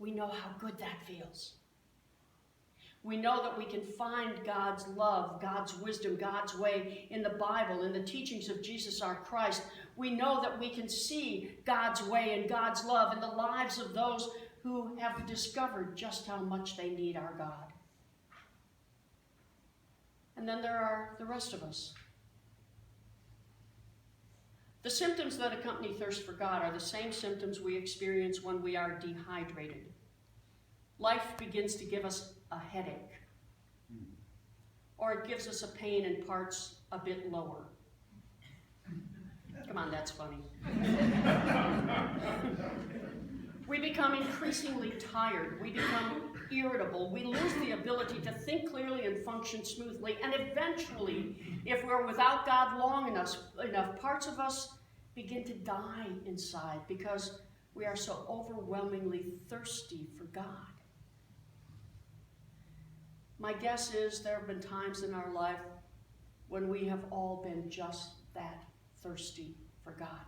we know how good that feels. We know that we can find God's love, God's wisdom, God's way in the Bible, in the teachings of Jesus our Christ. We know that we can see God's way and God's love in the lives of those who have discovered just how much they need our God. And then there are the rest of us. The symptoms that accompany thirst for God are the same symptoms we experience when we are dehydrated. Life begins to give us a headache, or it gives us a pain in parts a bit lower. Come on, that's funny. We become increasingly tired. We become irritable. We lose the ability to think clearly and function smoothly. And eventually, if we're without God long enough, parts of us begin to die inside because we are so overwhelmingly thirsty for God. My guess is there have been times in our life when we have all been just that thirsty for God.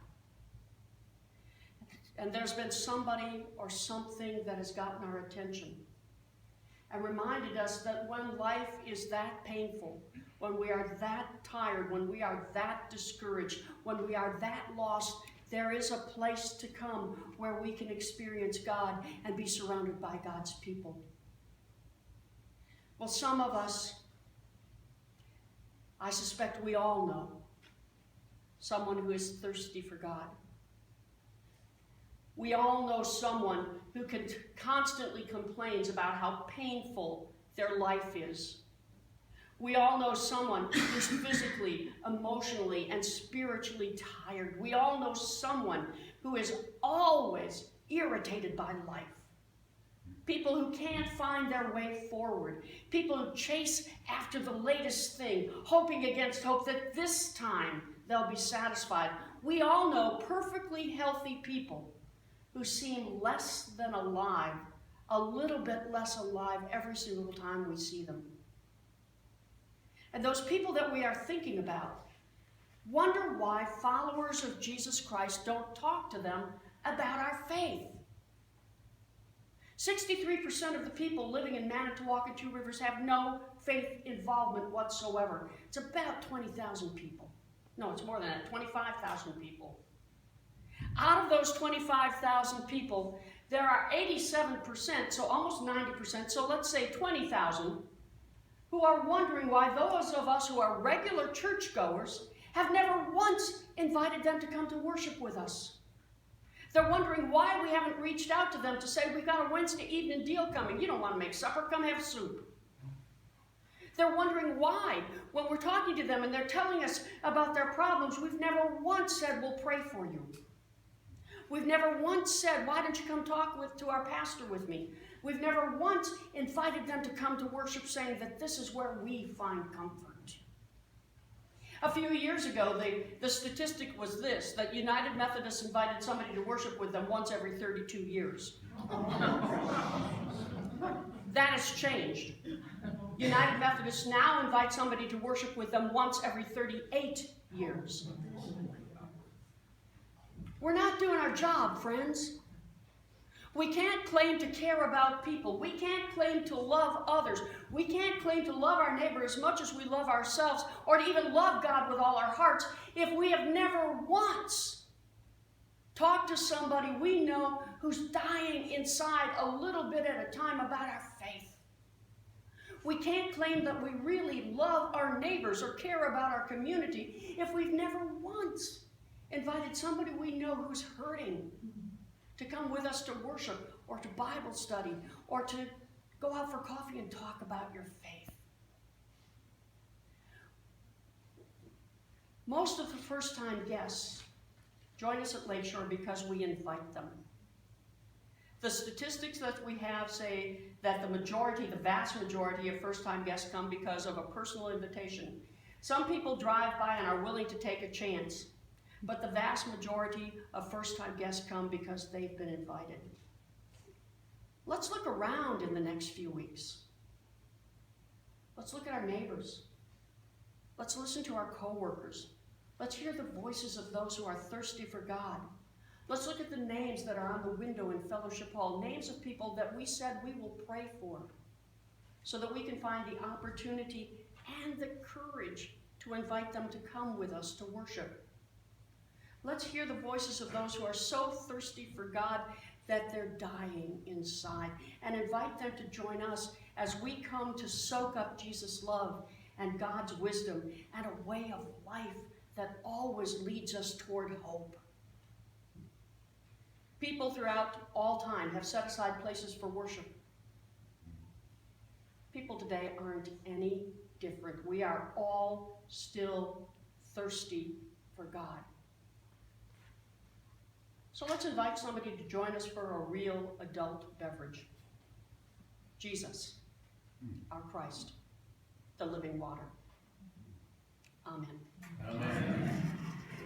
And there's been somebody or something that has gotten our attention and reminded us that when life is that painful, when we are that tired, when we are that discouraged, when we are that lost, there is a place to come where we can experience God and be surrounded by God's people. Well, some of us, I suspect we all know someone who is thirsty for God. We all know someone who constantly complains about how painful their life is. We all know someone who's physically, emotionally, and spiritually tired. We all know someone who is always irritated by life. People who can't find their way forward. People who chase after the latest thing, hoping against hope that this time they'll be satisfied. We all know perfectly healthy people who seem less than alive, a little bit less alive every single time we see them. And those people that we are thinking about wonder why followers of Jesus Christ don't talk to them about our faith. 63% of the people living in Manitowoc and Two Rivers have no faith involvement whatsoever. It's about 20,000 people. No, it's more than that, 25,000 people. Out of those 25,000 people, there are 87%, so almost 90%, so let's say 20,000, who are wondering why those of us who are regular churchgoers have never once invited them to come to worship with us. They're wondering why we haven't reached out to them to say, we've got a Wednesday evening deal coming. You don't want to make supper, come have soup. They're wondering why, when we're talking to them and they're telling us about their problems, we've never once said, we'll pray for you. We've never once said, why don't you come talk to our pastor with me? We've never once invited them to come to worship saying that this is where we find comfort. A few years ago, the statistic was this, that United Methodists invited somebody to worship with them once every 32 years. That has changed. United Methodists now invite somebody to worship with them once every 38 years. We're not doing our job, friends. We can't claim to care about people. We can't claim to love others. We can't claim to love our neighbor as much as we love ourselves, or to even love God with all our hearts, if we have never once talked to somebody we know who's dying inside a little bit at a time about our faith. We can't claim that we really love our neighbors or care about our community if we've never once invited somebody we know who's hurting to come with us to worship or to Bible study or to go out for coffee and talk about your faith. Most of the first-time guests join us at Lakeshore because we invite them. The statistics that we have say that the vast majority of first-time guests come because of a personal invitation. Some people drive by and are willing to take a chance, but the vast majority of first-time guests come because they've been invited. Let's look around in the next few weeks. Let's look at our neighbors. Let's listen to our coworkers. Let's hear the voices of those who are thirsty for God. Let's look at the names that are on the window in Fellowship Hall, names of people that we said we will pray for, so that we can find the opportunity and the courage to invite them to come with us to worship. Let's hear the voices of those who are so thirsty for God that they're dying inside, and invite them to join us as we come to soak up Jesus' love and God's wisdom and a way of life that always leads us toward hope. People throughout all time have set aside places for worship. People today aren't any different. We are all still thirsty for God. So let's invite somebody to join us for a real adult beverage. Jesus, our Christ, the living water. Amen. Amen.